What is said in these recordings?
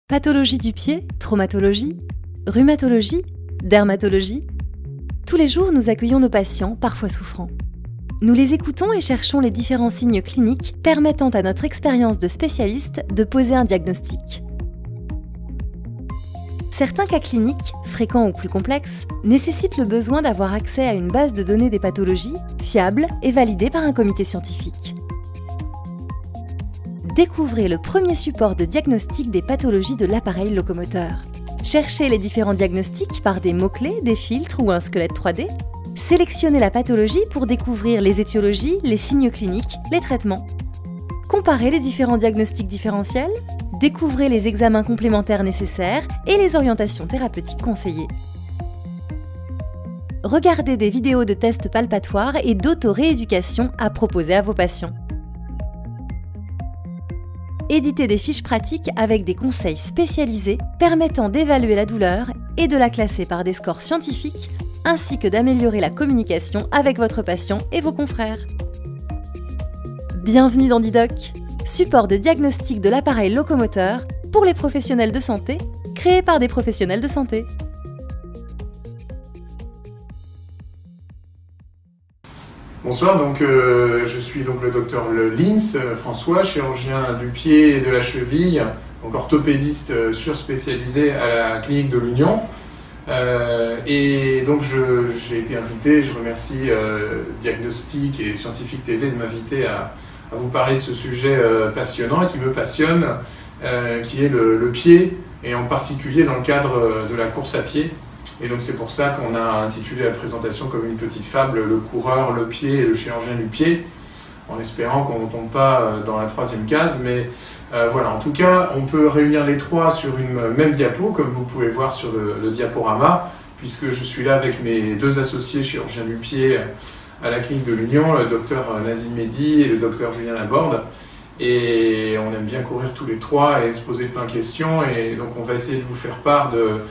Pathologie du pied, traumatologie, rhumatologie, dermatologie. Tous les jours, nous accueillons nos patients, parfois souffrants. Nous les écoutons et cherchons les différents signes cliniques permettant à notre expérience de spécialiste de poser un diagnostic. Certains cas cliniques, fréquents ou plus complexes, nécessitent le besoin d'avoir accès à une base de données des pathologies fiable et validée par un comité scientifique. Découvrez le premier support de diagnostic des pathologies de l'appareil locomoteur. Cherchez les différents diagnostics par des mots-clés, des filtres ou un squelette 3D. Sélectionnez la pathologie pour découvrir les étiologies, les signes cliniques, les traitements. Comparez les différents diagnostics différentiels. Découvrez les examens complémentaires nécessaires et les orientations thérapeutiques conseillées. Regardez des vidéos de tests palpatoires et d'auto-rééducation à proposer à vos patients. Éditez des fiches pratiques avec des conseils spécialisés permettant d'évaluer la douleur et de la classer par des scores scientifiques, ainsi que d'améliorer la communication avec votre patient et vos confrères. Bienvenue dans Didoc, support de diagnostic de l'appareil locomoteur pour les professionnels de santé, créé par des professionnels de santé. Bonsoir, je suis le docteur Lins, François, chirurgien du pied et de la cheville, donc orthopédiste surspécialisé à la clinique de l'Union. J'ai été invité, je remercie Diagnostic et Scientifique TV de m'inviter à vous parler de ce sujet passionnant et qui me passionne, qui est le pied, et en particulier dans le cadre de la course à pied. Et donc c'est pour ça qu'on a intitulé la présentation comme une petite fable, le coureur, le pied et le chirurgien du pied, en espérant qu'on ne tombe pas dans la troisième case. Mais voilà, en tout cas, on peut réunir les trois sur une même diapo, comme vous pouvez voir sur le diaporama, puisque je suis là avec mes deux associés chirurgiens du pied à la clinique de l'Union, le docteur Nazim Mehdi et le docteur Julien Laborde. Et on aime bien courir tous les trois et se poser plein de questions, et donc on va essayer de vous faire part de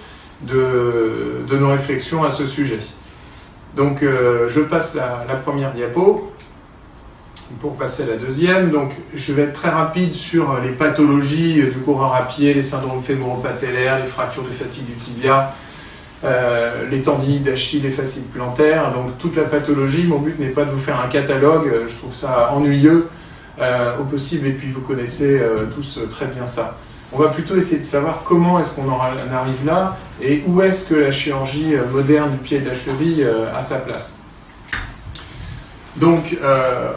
nos réflexions à ce sujet. Donc je passe la première diapo pour passer à la deuxième. Donc je vais être très rapide sur les pathologies du coureur à pied, les syndromes fémoro-patellaires, les fractures de fatigue du tibia, les tendinites d'Achille, les fascites plantaires, donc toute la pathologie. Mon but n'est pas de vous faire un catalogue, je trouve ça ennuyeux au possible, et puis vous connaissez tous très bien ça. On va plutôt essayer de savoir comment est-ce qu'on en arrive là et où est-ce que la chirurgie moderne du pied et de la cheville a sa place. Donc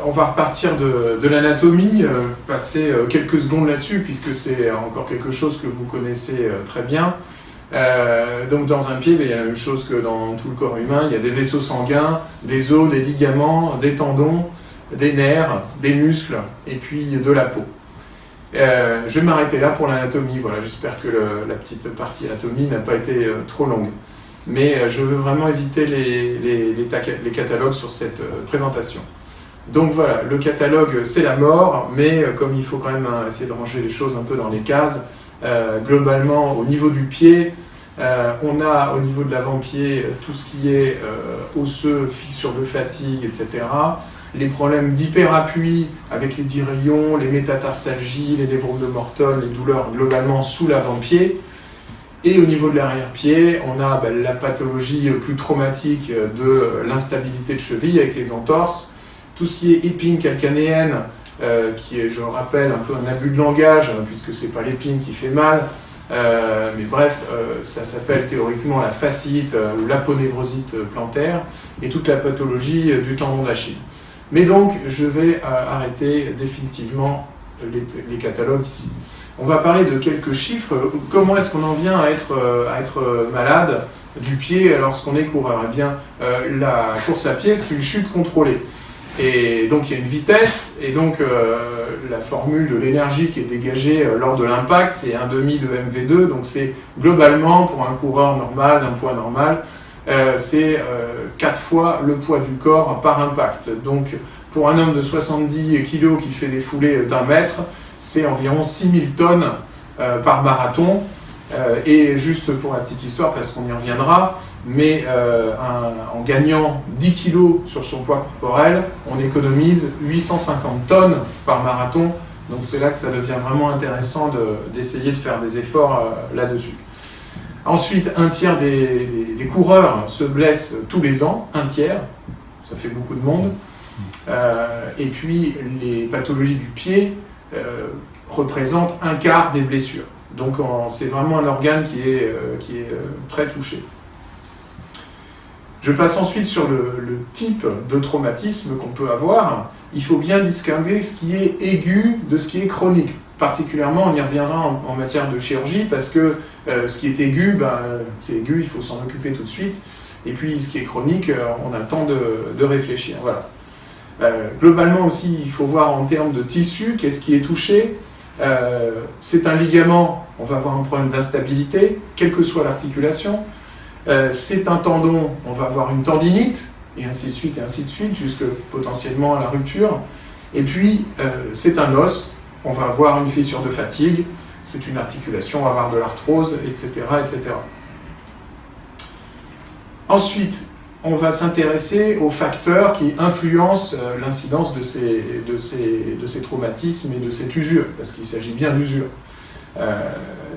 on va repartir de l'anatomie, passer quelques secondes là-dessus puisque c'est encore quelque chose que vous connaissez très bien. Donc dans un pied, il y a la même chose que dans tout le corps humain, il y a des vaisseaux sanguins, des os, des ligaments, des tendons, des nerfs, des muscles et puis de la peau. Je vais m'arrêter là pour l'anatomie. Voilà, j'espère que la petite partie anatomie n'a pas été trop longue. Mais je veux vraiment éviter les catalogues sur cette présentation. Donc voilà, le catalogue c'est la mort, mais comme il faut quand même essayer de ranger les choses un peu dans les cases, globalement au niveau du pied, on a au niveau de l'avant-pied tout ce qui est osseux, fissures de fatigue, etc. Les problèmes d'hyperappui avec les dirillons, les métatarsalgies, les névromes de Morton, les douleurs globalement sous l'avant-pied. Et au niveau de l'arrière-pied, on a la pathologie plus traumatique de l'instabilité de cheville avec les entorses, tout ce qui est épine calcanéenne, qui est, je le rappelle, un peu un abus de langage, puisque c'est pas l'épine qui fait mal, mais bref, ça s'appelle théoriquement la fasciite ou l'aponévrosite plantaire, et toute la pathologie du tendon d'Achille. Mais donc, je vais arrêter définitivement les catalogues ici. On va parler de quelques chiffres. Comment est-ce qu'on en vient à être malade du pied lorsqu'on est coureur ? Eh bien, la course à pied, c'est une chute contrôlée. Et donc, il y a une vitesse, et donc la formule de l'énergie qui est dégagée lors de l'impact, c'est 1,5 de mv2. Donc, c'est globalement, pour un coureur normal, d'un poids normal, c'est 4 fois le poids du corps par impact. Donc pour un homme de 70 kg qui fait des foulées d'1 mètre, c'est environ 6000 tonnes par marathon. Et juste pour la petite histoire, parce qu'on y reviendra, mais en gagnant 10 kg sur son poids corporel, on économise 850 tonnes par marathon Donc c'est là que ça devient vraiment intéressant d'essayer de faire des efforts là-dessus. Ensuite, un tiers des coureurs se blessent tous les ans, un tiers, ça fait beaucoup de monde. Et puis les pathologies du pied représentent un quart des blessures. Donc c'est vraiment un organe qui est très touché. Je passe ensuite sur le type de traumatisme qu'on peut avoir. Il faut bien distinguer ce qui est aigu de ce qui est chronique. Particulièrement, on y reviendra en matière de chirurgie, parce que ce qui est aigu, c'est aigu, il faut s'en occuper tout de suite. Et puis ce qui est chronique, on a le temps de réfléchir. Voilà. Globalement aussi, il faut voir en termes de tissu, qu'est-ce qui est touché. C'est un ligament, on va avoir un problème d'instabilité, quelle que soit l'articulation. C'est un tendon, on va avoir une tendinite, et ainsi de suite, jusque potentiellement à la rupture. Et puis, c'est un os, on va avoir une fissure de fatigue, c'est une articulation, on va avoir de l'arthrose, etc., etc. Ensuite, on va s'intéresser aux facteurs qui influencent l'incidence de ces traumatismes et de cette usure, parce qu'il s'agit bien d'usure.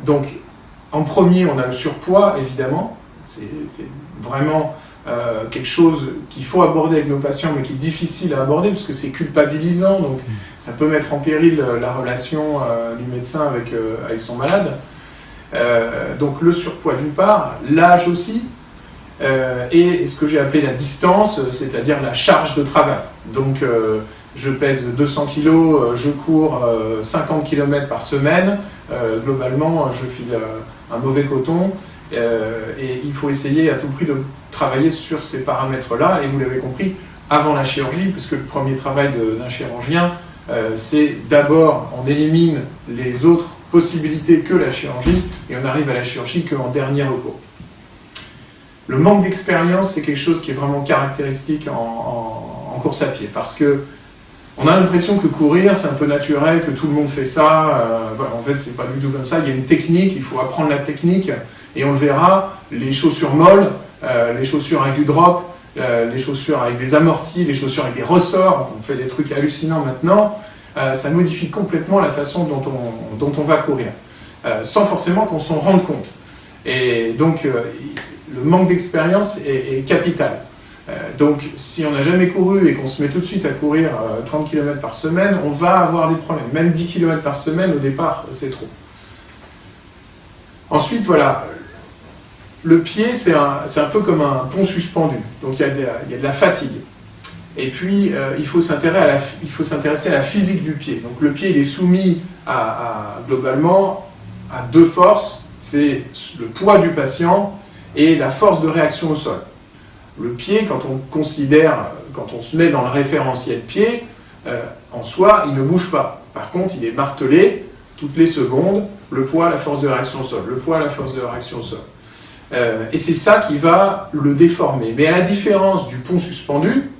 Donc, en premier, on a le surpoids, évidemment. C'est vraiment quelque chose qu'il faut aborder avec nos patients, mais qui est difficile à aborder, parce que c'est culpabilisant, donc ça peut mettre en péril la relation du médecin avec son malade. Donc le surpoids d'une part, l'âge aussi, et ce que j'ai appelé la distance, c'est-à-dire la charge de travail. Donc je pèse 200 kg, je cours 50 km par semaine, globalement je file un mauvais coton, et il faut essayer à tout prix de travailler sur ces paramètres-là, et vous l'avez compris, avant la chirurgie, puisque le premier travail d'un chirurgien, c'est d'abord on élimine les autres possibilités que la chirurgie, et on arrive à la chirurgie qu'en dernier recours. Le manque d'expérience, c'est quelque chose qui est vraiment caractéristique en course à pied, parce que on a l'impression que courir, c'est un peu naturel, que tout le monde fait ça. Voilà, en fait, c'est pas du tout comme ça. Il y a une technique, il faut apprendre la technique, et on le verra, les chaussures molles, les chaussures avec du drop, les chaussures avec des amortis, les chaussures avec des ressorts, on fait des trucs hallucinants maintenant, ça modifie complètement la façon dont on va courir, sans forcément qu'on s'en rende compte. Et donc, le manque d'expérience est capital. Donc, si on n'a jamais couru et qu'on se met tout de suite à courir 30 km par semaine, on va avoir des problèmes. Même 10 km par semaine, au départ, c'est trop. Ensuite, voilà, le pied, c'est un peu comme un pont suspendu. Donc, il y a de la fatigue. Et puis, il faut s'intéresser à la physique du pied. Donc, le pied, il est soumis globalement à deux forces. C'est le poids du patient et la force de réaction au sol. Le pied, quand on se met dans le référentiel pied, en soi, il ne bouge pas. Par contre, il est martelé toutes les secondes, le poids, la force de réaction au sol, le poids, la force de réaction au sol. Et c'est ça qui va le déformer. Mais à la différence du pont suspendu,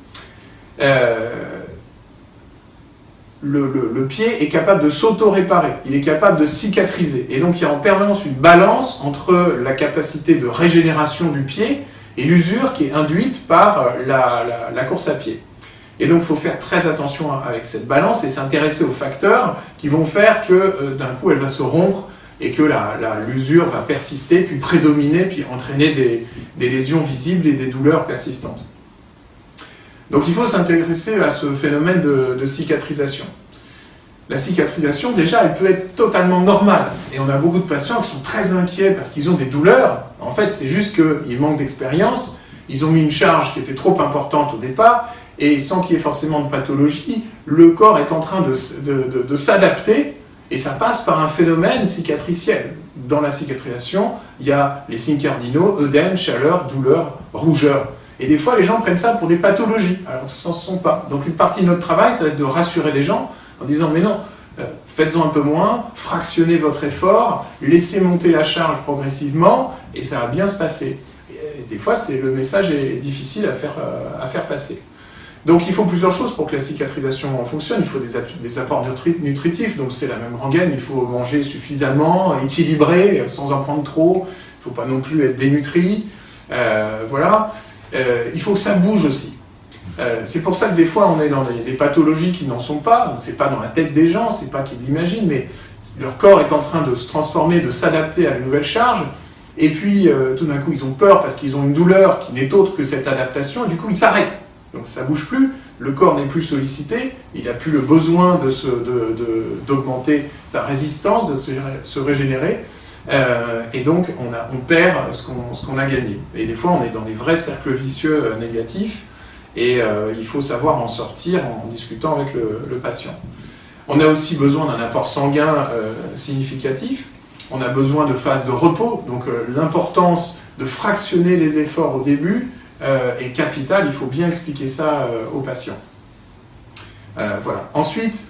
le pied est capable de s'auto-réparer, il est capable de cicatriser. Et donc il y a en permanence une balance entre la capacité de régénération du pied et l'usure qui est induite par la course à pied. Et donc il faut faire très attention avec cette balance et s'intéresser aux facteurs qui vont faire que d'un coup elle va se rompre et que l'usure va persister, puis prédominer, puis entraîner des lésions visibles et des douleurs persistantes. Donc il faut s'intéresser à ce phénomène de cicatrisation. La cicatrisation, déjà, elle peut être totalement normale. Et on a beaucoup de patients qui sont très inquiets parce qu'ils ont des douleurs. En fait, c'est juste qu'ils manquent d'expérience. Ils ont mis une charge qui était trop importante au départ. Et sans qu'il y ait forcément de pathologie, le corps est en train de s'adapter. Et ça passe par un phénomène cicatriciel. Dans la cicatrisation, il y a les signes cardinaux, œdème, chaleur, douleur, rougeur. Et des fois, les gens prennent ça pour des pathologies, alors que ce n'en sont pas. Donc une partie de notre travail, ça va être de rassurer les gens en disant « mais non, faites-en un peu moins, fractionnez votre effort, laissez monter la charge progressivement, et ça va bien se passer. » Et des fois, le message est difficile à faire passer. Donc il faut plusieurs choses pour que la cicatrisation fonctionne. Il faut des apports nutritifs, donc c'est la même rengaine, il faut manger suffisamment, équilibré, sans en prendre trop, il ne faut pas non plus être dénutri, voilà. Il faut que ça bouge aussi. C'est pour ça que des fois on est dans des pathologies qui n'en sont pas, c'est pas dans la tête des gens, c'est pas qu'ils l'imaginent, mais leur corps est en train de se transformer, de s'adapter à la nouvelle charge, et puis tout d'un coup ils ont peur parce qu'ils ont une douleur qui n'est autre que cette adaptation, et du coup ils s'arrêtent. Donc ça ne bouge plus, le corps n'est plus sollicité, il n'a plus le besoin d'augmenter sa résistance, de se régénérer, et donc on perd ce qu'on a gagné. Et des fois on est dans des vrais cercles vicieux négatifs, et il faut savoir en sortir en discutant avec le patient. On a aussi besoin d'un apport sanguin significatif, on a besoin de phases de repos, donc l'importance de fractionner les efforts au début est capitale, il faut bien expliquer ça aux patients. Voilà. Ensuite,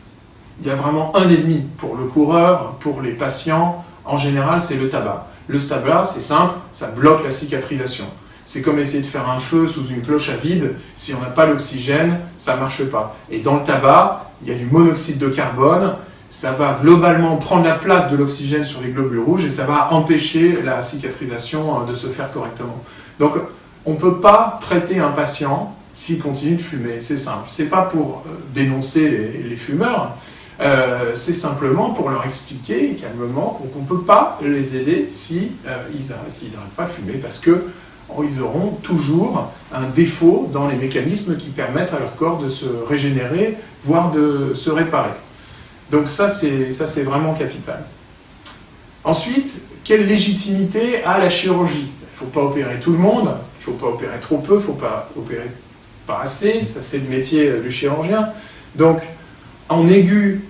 il y a vraiment un ennemi pour le coureur, pour les patients, en général c'est le tabac. Le tabac, c'est simple, ça bloque la cicatrisation. C'est comme essayer de faire un feu sous une cloche à vide, si on n'a pas l'oxygène, ça ne marche pas. Et dans le tabac, il y a du monoxyde de carbone, ça va globalement prendre la place de l'oxygène sur les globules rouges et ça va empêcher la cicatrisation de se faire correctement. Donc, on ne peut pas traiter un patient s'il continue de fumer, c'est simple. Ce n'est pas pour dénoncer les fumeurs, c'est simplement pour leur expliquer calmement qu'on ne peut pas les aider s'ils n'arrêtent pas de fumer, parce qu'ils auront toujours un défaut dans les mécanismes qui permettent à leur corps de se régénérer, voire de se réparer. Donc ça, c'est vraiment capital. Ensuite, quelle légitimité a la chirurgie ? Il ne faut pas opérer tout le monde, il ne faut pas opérer trop peu, il ne faut pas opérer pas assez, ça c'est le métier du chirurgien. Donc, en aigu,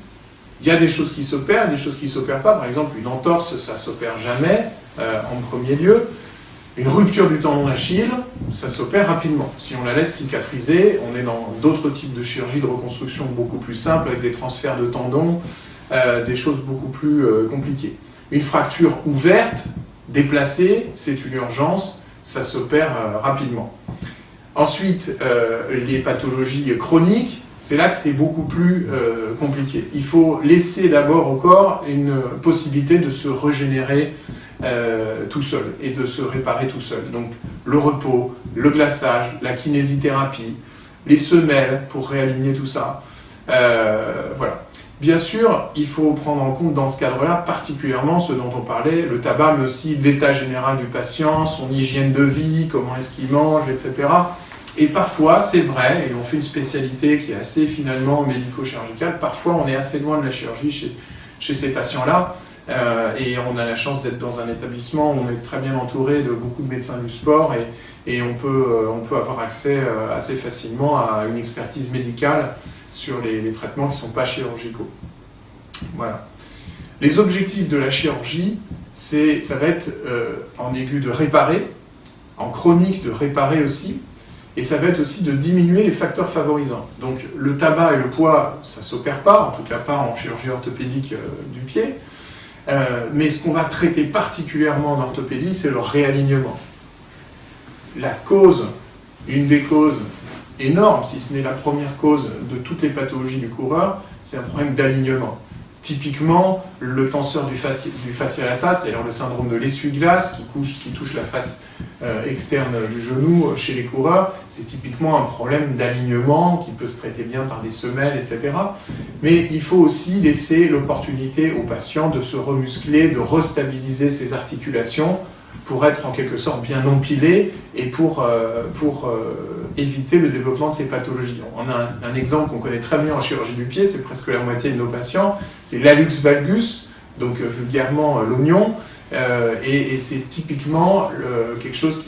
il y a des choses qui s'opèrent, des choses qui ne s'opèrent pas. Par exemple, une entorse, ça ne s'opère jamais, en premier lieu. Une rupture du tendon d'Achille, ça s'opère rapidement. Si on la laisse cicatriser, on est dans d'autres types de chirurgie de reconstruction beaucoup plus simples, avec des transferts de tendons, des choses beaucoup plus compliquées. Une fracture ouverte, déplacée, c'est une urgence, ça s'opère rapidement. Ensuite, les pathologies chroniques, c'est là que c'est beaucoup plus compliqué. Il faut laisser d'abord au corps une possibilité de se régénérer tout seul et de se réparer tout seul. Donc le repos, le glaçage, la kinésithérapie, les semelles pour réaligner tout ça. Voilà. Bien sûr, il faut prendre en compte dans ce cadre-là particulièrement ce dont on parlait, le tabac, mais aussi l'état général du patient, son hygiène de vie, comment est-ce qu'il mange, etc. Et parfois, c'est vrai, et on fait une spécialité qui est assez finalement médico-chirurgicale, parfois on est assez loin de la chirurgie chez ces patients-là, et on a la chance d'être dans un établissement où on est très bien entouré de beaucoup de médecins du sport, et on peut avoir accès assez facilement à une expertise médicale sur les traitements qui ne sont pas chirurgicaux. Voilà. Les objectifs de la chirurgie, ça va être en aigu de réparer, en chronique de réparer aussi, et ça va être aussi de diminuer les facteurs favorisants. Donc le tabac et le poids, ça ne s'opère pas, en tout cas pas en chirurgie orthopédique du pied, mais ce qu'on va traiter particulièrement en orthopédie, c'est le réalignement. La cause, une des causes énormes, si ce n'est la première cause de toutes les pathologies du coureur, c'est un problème d'alignement. Typiquement, le tenseur du fascia lata, c'est-à-dire le syndrome de l'essuie-glace qui touche la face externe du genou chez les coureurs, c'est typiquement un problème d'alignement qui peut se traiter bien par des semelles, etc. Mais il faut aussi laisser l'opportunité aux patients de se remuscler, de restabiliser ses articulations pour être en quelque sorte bien empilé et pour éviter le développement de ces pathologies. On a un exemple qu'on connaît très bien en chirurgie du pied, c'est presque la moitié de nos patients, c'est l'hallux valgus, donc vulgairement l'oignon, et c'est typiquement quelque chose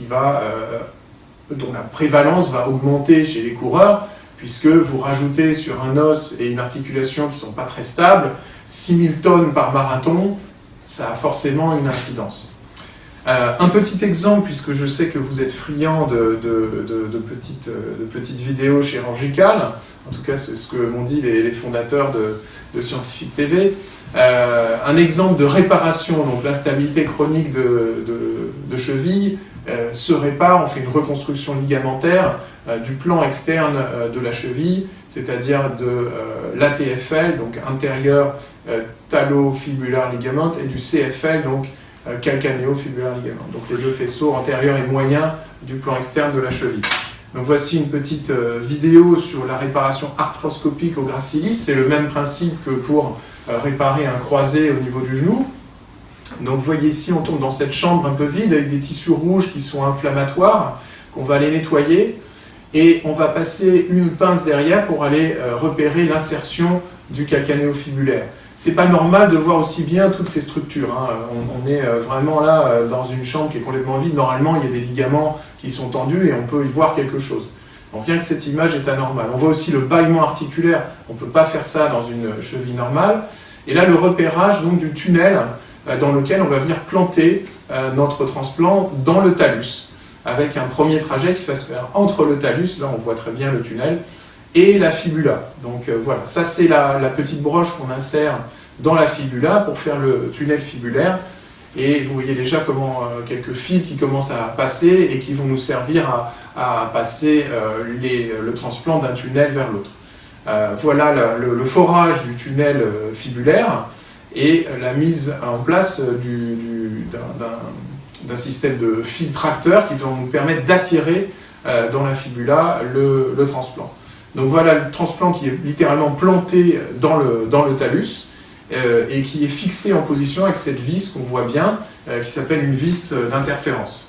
dont la prévalence va augmenter chez les coureurs, puisque vous rajoutez sur un os et une articulation qui ne sont pas très stables, 6000 tonnes par marathon, ça a forcément une incidence. Un petit exemple, puisque je sais que vous êtes friands de petites vidéos chirurgicales, en tout cas c'est ce que m'ont dit les fondateurs de Scientifique TV, un exemple de réparation, donc l'instabilité chronique de cheville se répare, on fait une reconstruction ligamentaire du plan externe de la cheville, c'est-à-dire de l'ATFL, donc antérieur talofibular ligament, et du CFL, donc calcanéo-fibular ligament, donc les deux faisceaux antérieurs et moyens du plan externe de la cheville. Donc voici une petite vidéo sur la réparation arthroscopique au gracilis. C'est le même principe que pour réparer un croisé au niveau du genou. Donc vous voyez ici, on tombe dans cette chambre un peu vide avec des tissus rouges qui sont inflammatoires, qu'on va aller nettoyer. Et on va passer une pince derrière pour aller repérer l'insertion du calcanéo-fibulaire. C'est pas normal de voir aussi bien toutes ces structures. Hein. On est vraiment là dans une chambre qui est complètement vide. Normalement, il y a des ligaments qui sont tendus et on peut y voir quelque chose. Donc rien que cette image est anormale. On voit aussi le bâillement articulaire. On ne peut pas faire ça dans une cheville normale. Et là, le repérage donc, du tunnel dans lequel on va venir planter notre transplant dans le talus, avec un premier trajet qui va se faire entre le talus, là on voit très bien le tunnel, et la fibula. Donc voilà, ça c'est la petite broche qu'on insère dans la fibula pour faire le tunnel fibulaire. Et vous voyez déjà comment quelques fils qui commencent à passer et qui vont nous servir à passer le transplant d'un tunnel vers l'autre. Voilà le forage du tunnel fibulaire et la mise en place d'un système de fils tracteurs qui vont nous permettre d'attirer dans la fibula le transplant. Donc voilà le transplant qui est littéralement planté dans le talus et qui est fixé en position avec cette vis qu'on voit bien, qui s'appelle une vis d'interférence.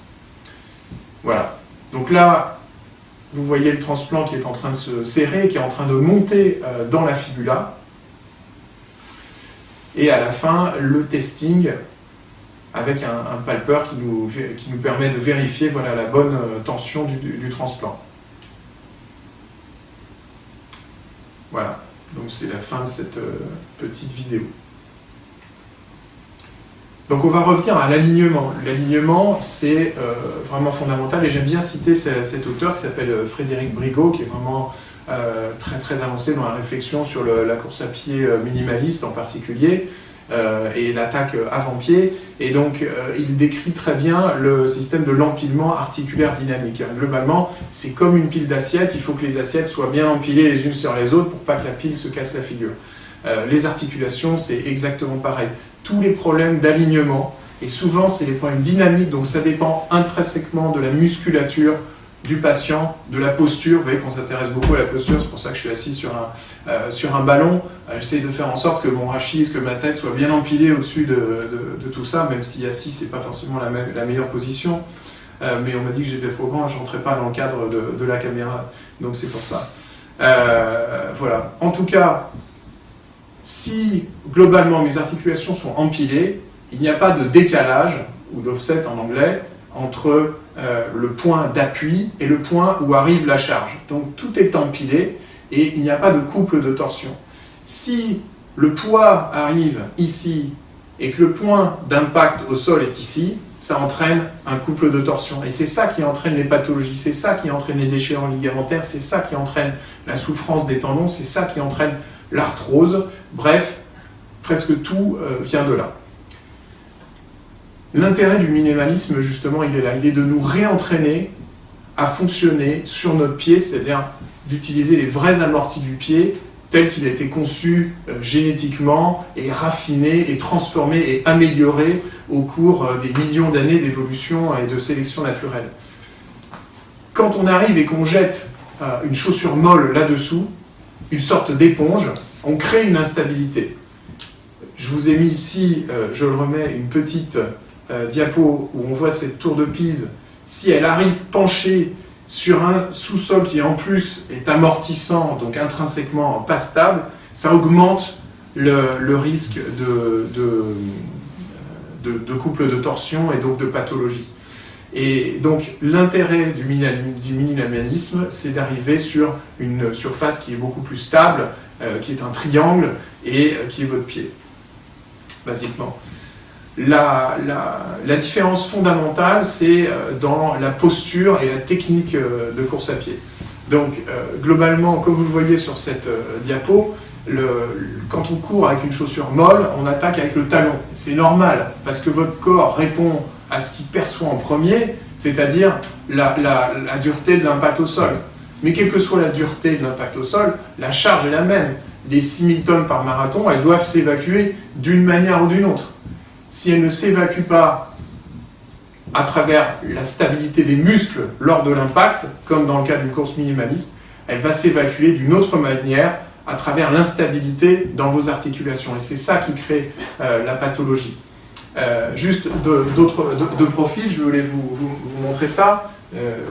Voilà. Donc là, vous voyez le transplant qui est en train de se serrer, qui est en train de monter dans la fibula. Et à la fin, le testing avec un palpeur qui nous permet de vérifier voilà, la bonne tension du transplant. Voilà, donc c'est la fin de cette petite vidéo. Donc on va revenir à l'alignement. L'alignement, c'est vraiment fondamental et j'aime bien citer cet auteur qui s'appelle Frédéric Brigaud, qui est vraiment très très avancé dans la réflexion sur la course à pied minimaliste en particulier. Et l'attaque avant-pied, et donc il décrit très bien le système de l'empilement articulaire dynamique. Globalement, c'est comme une pile d'assiettes, il faut que les assiettes soient bien empilées les unes sur les autres pour pas que la pile se casse la figure. Les articulations, c'est exactement pareil. Tous les problèmes d'alignement, et souvent c'est les problèmes dynamiques, donc ça dépend intrinsèquement de la musculature du patient, de la posture. Vous voyez qu'on s'intéresse beaucoup à la posture, c'est pour ça que je suis assis sur un ballon. J'essaie de faire en sorte que mon rachis, que ma tête soit bien empilée au-dessus de tout ça, même si assis, c'est pas forcément la meilleure position. Mais on m'a dit que j'étais trop grand, je rentrais pas dans le cadre de la caméra, donc c'est pour ça. Voilà. En tout cas, si globalement mes articulations sont empilées, il n'y a pas de décalage, ou d'offset en anglais, entre le point d'appui et le point où arrive la charge. Donc tout est empilé et il n'y a pas de couple de torsion. Si le poids arrive ici et que le point d'impact au sol est ici, ça entraîne un couple de torsion. Et c'est ça qui entraîne les pathologies, c'est ça qui entraîne les déchirements ligamentaires, c'est ça qui entraîne la souffrance des tendons, c'est ça qui entraîne l'arthrose. Bref, presque tout vient de là. L'intérêt du minimalisme, justement, il est là. Il est de nous réentraîner à fonctionner sur notre pied, c'est-à-dire d'utiliser les vrais amortis du pied tel qu'il a été conçu génétiquement et raffiné et transformé et amélioré au cours des millions d'années d'évolution et de sélection naturelle. Quand on arrive et qu'on jette une chaussure molle là-dessous, une sorte d'éponge, on crée une instabilité. Je vous ai mis ici, je le remets, une petite diapo où on voit cette tour de Pise. Si elle arrive penchée sur un sous-sol qui en plus est amortissant, donc intrinsèquement pas stable, ça augmente le risque de couple de torsion et donc de pathologie. Et donc l'intérêt du minimalisme, c'est d'arriver sur une surface qui est beaucoup plus stable, qui est un triangle et qui est votre pied, basiquement. La différence fondamentale, c'est dans la posture et la technique de course à pied. Donc, globalement, comme vous le voyez sur cette diapo, quand on court avec une chaussure molle, on attaque avec le talon. C'est normal, parce que votre corps répond à ce qu'il perçoit en premier, c'est-à-dire la dureté de l'impact au sol. Mais quelle que soit la dureté de l'impact au sol, la charge est la même. Les 6000 tonnes par marathon, elles doivent s'évacuer d'une manière ou d'une autre. Si elles ne s'évacuent pas à travers la stabilité des muscles lors de l'impact, comme dans le cas d'une course minimaliste, elle va s'évacuer d'une autre manière à travers l'instabilité dans vos articulations. Et c'est ça qui crée la pathologie. Juste deux profils, je voulais vous montrer ça.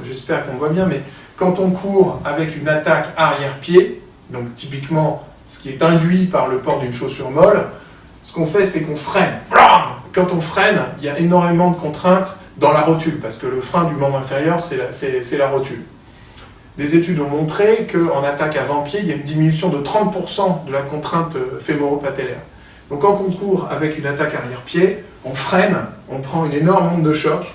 J'espère qu'on voit bien, mais quand on court avec une attaque arrière-pied, donc typiquement ce qui est induit par le port d'une chaussure molle, ce qu'on fait, c'est qu'on freine. Quand on freine, il y a énormément de contraintes dans la rotule, parce que le frein du membre inférieur, c'est la rotule. Des études ont montré qu'en attaque avant-pied, il y a une diminution de 30% de la contrainte fémoro-patellaire. Donc quand on court avec une attaque arrière-pied, on freine, on prend une énorme onde de choc,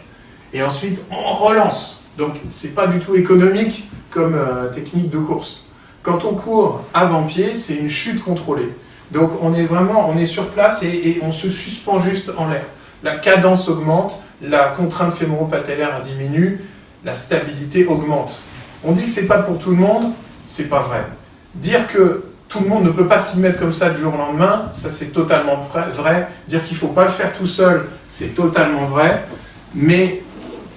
et ensuite on relance. Donc c'est pas du tout économique comme technique de course. Quand on court avant-pied, c'est une chute contrôlée. Donc on est sur place et on se suspend juste en l'air. La cadence augmente, la contrainte fémoro-patellaire diminue, la stabilité augmente. On dit que c'est pas pour tout le monde, c'est pas vrai. Dire que tout le monde ne peut pas s'y mettre comme ça du jour au lendemain, ça c'est totalement vrai. Dire qu'il faut pas le faire tout seul, c'est totalement vrai. Mais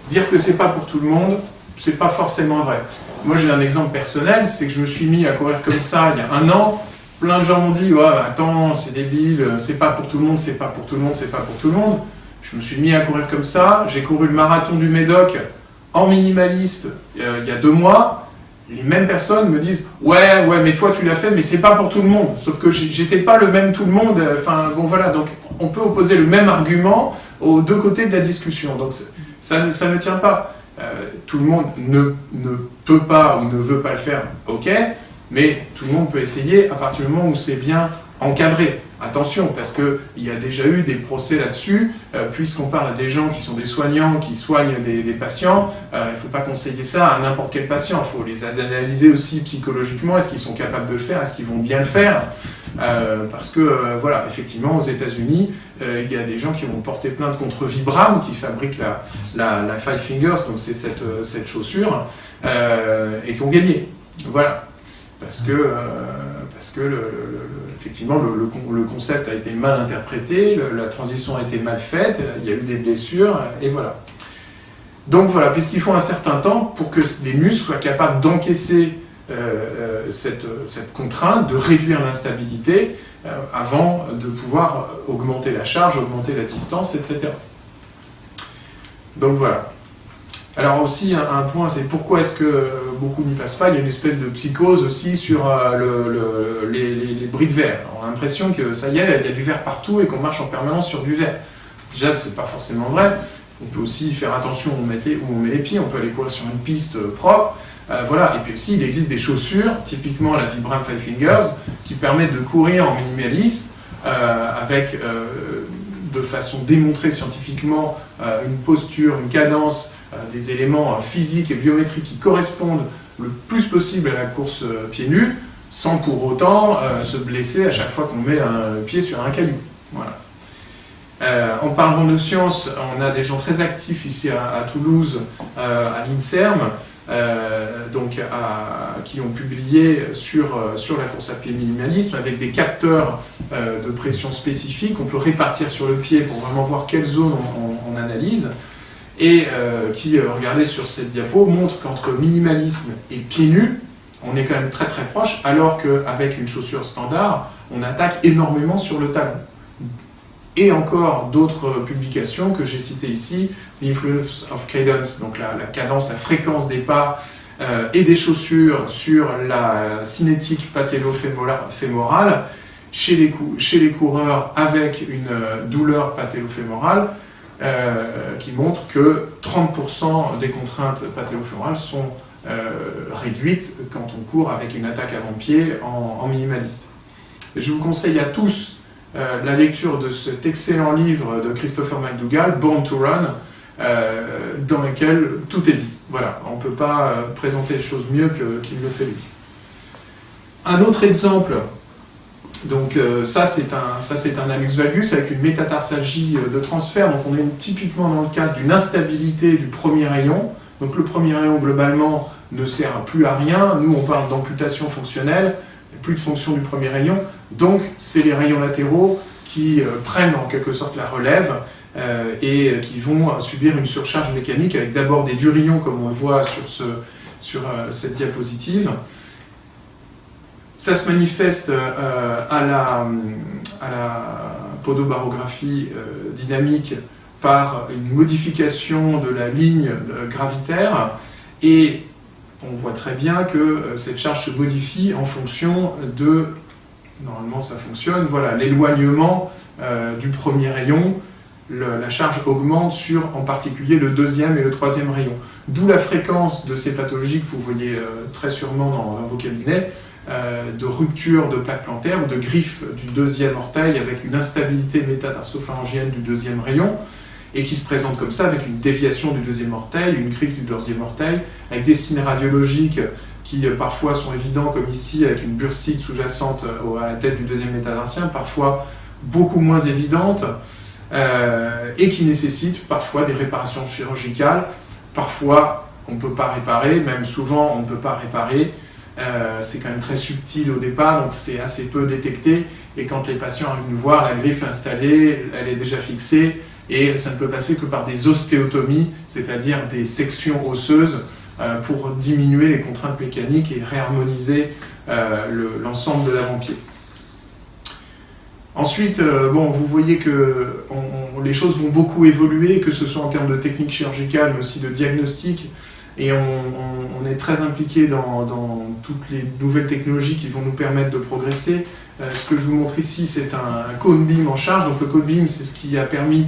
dire que c'est pas pour tout le monde, c'est pas forcément vrai. Moi j'ai un exemple personnel, c'est que je me suis mis à courir comme ça il y a 1 an. Plein de gens m'ont dit « Ouais, attends, c'est débile, c'est pas pour tout le monde, c'est pas pour tout le monde, c'est pas pour tout le monde. » Je me suis mis à courir comme ça, j'ai couru le marathon du Médoc en minimaliste il y a 2 mois. Les mêmes personnes me disent « Ouais, mais toi tu l'as fait, mais c'est pas pour tout le monde. » Sauf que j'étais pas le même tout le monde. Enfin, bon voilà, donc on peut opposer le même argument aux 2 côtés de la discussion. Donc ça ne tient pas. Tout le monde ne peut pas ou ne veut pas le faire, ok, mais tout le monde peut essayer à partir du moment où c'est bien encadré. Attention, parce qu'il y a déjà eu des procès là-dessus, puisqu'on parle à des gens qui sont des soignants, qui soignent des patients, il ne faut pas conseiller ça à n'importe quel patient, il faut les analyser aussi psychologiquement, est-ce qu'ils sont capables de le faire, est-ce qu'ils vont bien le faire, parce que, voilà, effectivement, aux États-Unis, il y a des gens qui vont porter plainte contre Vibram, qui fabrique la Five Fingers, donc c'est cette chaussure, et qui ont gagné. Voilà. Parce que effectivement, le concept a été mal interprété, la transition a été mal faite, il y a eu des blessures, et voilà. Donc voilà, puisqu'il faut un certain temps pour que les muscles soient capables d'encaisser cette contrainte, de réduire l'instabilité, avant de pouvoir augmenter la charge, augmenter la distance, etc. Donc voilà. Alors aussi, un point, c'est pourquoi est-ce que beaucoup n'y passent pas. Il y a une espèce de psychose aussi sur les bris de verre. On a l'impression que ça y est, il y a du verre partout et qu'on marche en permanence sur du verre. Déjà, c'est pas forcément vrai. On peut aussi faire attention où on met les pieds, on peut aller courir sur une piste propre. Voilà. Et puis aussi, il existe des chaussures, typiquement la Vibram Five Fingers, qui permettent de courir en minimaliste avec, de façon démontrée scientifiquement, une posture, une cadence, des éléments physiques et biométriques qui correspondent le plus possible à la course pieds nus, sans pour autant se blesser à chaque fois qu'on met un pied sur un caillou. Voilà. En parlant de science, on a des gens très actifs ici à Toulouse, à l'INSERM, qui ont publié sur la course à pied minimalisme avec des capteurs de pression spécifiques. On peut répartir sur le pied pour vraiment voir quelle zone on analyse. Et qui, regardez sur cette diapo, montre qu'entre minimalisme et pieds nus, on est quand même très très proche, alors qu'avec une chaussure standard, on attaque énormément sur le talon. Et encore d'autres publications que j'ai citées ici, The Influence of Cadence, donc la cadence, la fréquence des pas et des chaussures sur la cinétique patello-fémorale chez les coureurs avec une douleur patello-fémorale, qui montre que 30% des contraintes patello-fémorales sont réduites quand on court avec une attaque avant-pied en minimaliste. Et je vous conseille à tous la lecture de cet excellent livre de Christopher McDougall, Born to Run, dans lequel tout est dit. Voilà, on ne peut pas présenter les choses mieux qu'il le fait lui. Un autre exemple, donc ça c'est un hallux valgus avec une métatarsalgie de transfert, donc on est typiquement dans le cadre d'une instabilité du premier rayon. Donc le premier rayon globalement ne sert plus à rien, nous on parle d'amputation fonctionnelle, il n'y a plus de fonction du premier rayon, donc c'est les rayons latéraux qui prennent en quelque sorte la relève et qui vont subir une surcharge mécanique avec d'abord des durillons, comme on le voit sur cette diapositive. Ça se manifeste à la podobarographie dynamique par une modification de la ligne gravitaire, et on voit très bien que cette charge se modifie en fonction de, normalement ça fonctionne, voilà, l'éloignement du premier rayon. La charge augmente sur en particulier le deuxième et le troisième rayon. D'où la fréquence de ces pathologies que vous voyez très sûrement dans vos cabinets, de rupture de plaque plantaire ou de griffe du deuxième orteil avec une instabilité métatarso-pharyngienne du deuxième rayon, et qui se présente comme ça avec une déviation du deuxième orteil, une griffe du deuxième orteil, avec des signes radiologiques qui parfois sont évidents, comme ici, avec une bursite sous-jacente à la tête du deuxième métatarsien, parfois beaucoup moins évidente, et qui nécessitent parfois des réparations chirurgicales. Parfois, on ne peut pas réparer, même souvent, on ne peut pas réparer. C'est quand même très subtil au départ, donc c'est assez peu détecté. Et quand les patients arrivent nous voir, la griffe est installée, elle est déjà fixée, et ça ne peut passer que par des ostéotomies, c'est-à-dire des sections osseuses pour diminuer les contraintes mécaniques et réharmoniser l'ensemble de l'avant-pied. Ensuite, vous voyez que les choses vont beaucoup évoluer, que ce soit en termes de technique chirurgicale, mais aussi de diagnostic, et on est très impliqué dans toutes les nouvelles technologies qui vont nous permettre de progresser. Ce que je vous montre ici, c'est un cone beam en charge. Donc le cone beam, c'est ce qui a permis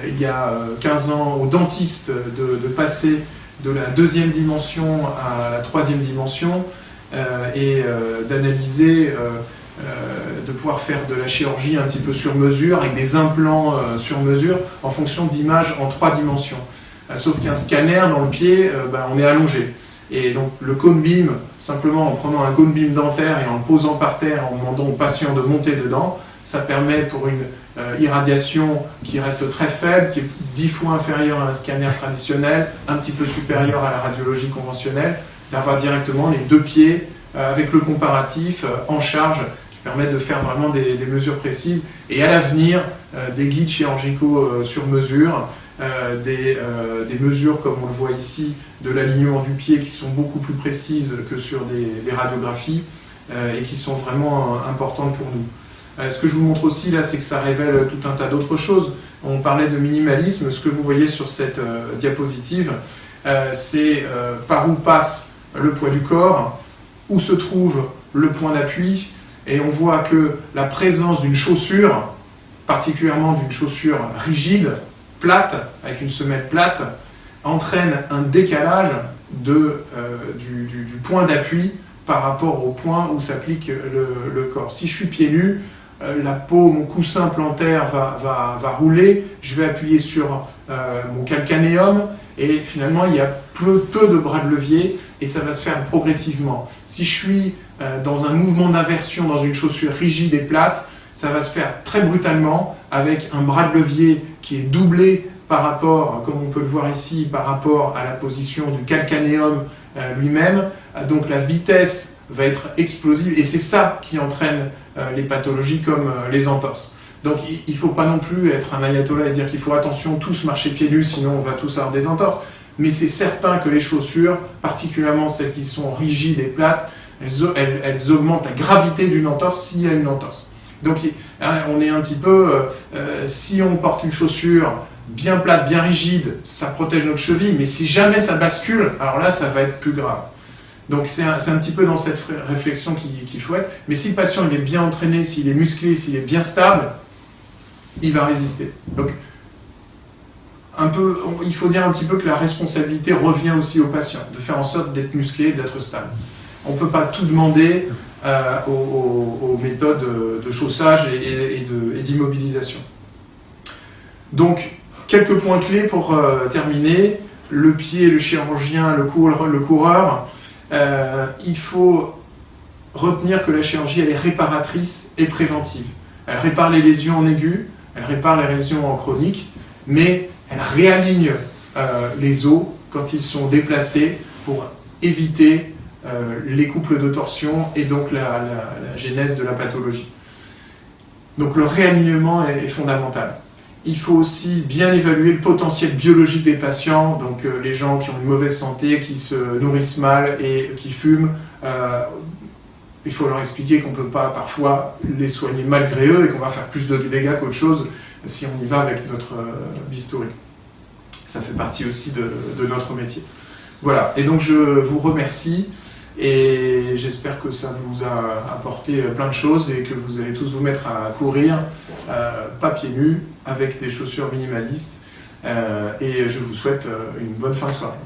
il y a 15 ans aux dentistes de passer de la deuxième dimension à la troisième dimension et d'analyser, de pouvoir faire de la chirurgie un petit peu sur mesure, avec des implants sur mesure, en fonction d'images en 3 dimensions. Sauf qu'un scanner dans le pied, on est allongé. Et donc le cone beam, simplement en prenant un cone beam dentaire et en le posant par terre, en demandant au patient de monter dedans, ça permet pour une irradiation qui reste très faible, qui est 10 fois inférieure à un scanner traditionnel, un petit peu supérieure à la radiologie conventionnelle, d'avoir directement les 2 pieds avec le comparatif en charge, qui permettent de faire vraiment des mesures précises, et à l'avenir des guides chirurgicaux sur mesure, des mesures comme on le voit ici de l'alignement du pied qui sont beaucoup plus précises que sur des radiographies et qui sont vraiment importantes pour nous. Ce que je vous montre aussi là, c'est que ça révèle tout un tas d'autres choses. On parlait de minimalisme. Ce que vous voyez sur cette diapositive, c'est par où passe le poids du corps, où se trouve le point d'appui, et on voit que la présence d'une chaussure, particulièrement d'une chaussure rigide, plate, avec une semelle plate, entraîne un décalage du point d'appui par rapport au point où s'applique le corps. Si je suis pieds nus, la peau, mon coussin plantaire va rouler, je vais appuyer sur mon calcanéum, et finalement il y a peu de bras de levier, et ça va se faire progressivement. Si je suis dans un mouvement d'inversion dans une chaussure rigide et plate, ça va se faire très brutalement avec un bras de levier qui est doublé par rapport, comme on peut le voir ici, par rapport à la position du calcanéum lui-même. Donc la vitesse va être explosive, et c'est ça qui entraîne les pathologies comme les entorses. Donc il ne faut pas non plus être un ayatollah et dire qu'il faut attention, tous marcher pieds nus, sinon on va tous avoir des entorses. Mais c'est certain que les chaussures, particulièrement celles qui sont rigides et plates, elles augmentent la gravité d'une entorse s'il y a une entorse. Donc on est un petit peu, si on porte une chaussure bien plate, bien rigide, ça protège notre cheville, mais si jamais ça bascule, alors là ça va être plus grave. Donc c'est un petit peu dans cette réflexion qu'il faut être. Mais si le patient il est bien entraîné, s'il est musclé, s'il est bien stable, il va résister. Donc il faut dire un petit peu que la responsabilité revient aussi au patient, de faire en sorte d'être musclé, d'être stable. On ne peut pas tout demander aux méthodes de chaussage et d'immobilisation. Donc, quelques points clés pour terminer. Le pied, le chirurgien, le coureur. Il faut retenir que la chirurgie, elle est réparatrice et préventive. Elle répare les lésions en aigu, elle répare les lésions en chronique, mais elle réaligne les os quand ils sont déplacés pour éviter les couples de torsion et donc la genèse de la pathologie. Donc le réalignement est fondamental. Il faut aussi bien évaluer le potentiel biologique des patients, donc les gens qui ont une mauvaise santé, qui se nourrissent mal et qui fument. Il faut leur expliquer qu'on ne peut pas parfois les soigner malgré eux et qu'on va faire plus de dégâts qu'autre chose si on y va avec notre bistouri. Ça fait partie aussi de notre métier. Voilà, et donc je vous remercie et j'espère que ça vous a apporté plein de choses et que vous allez tous vous mettre à courir, pas pieds nus, avec des chaussures minimalistes. Et je vous souhaite une bonne fin de soirée.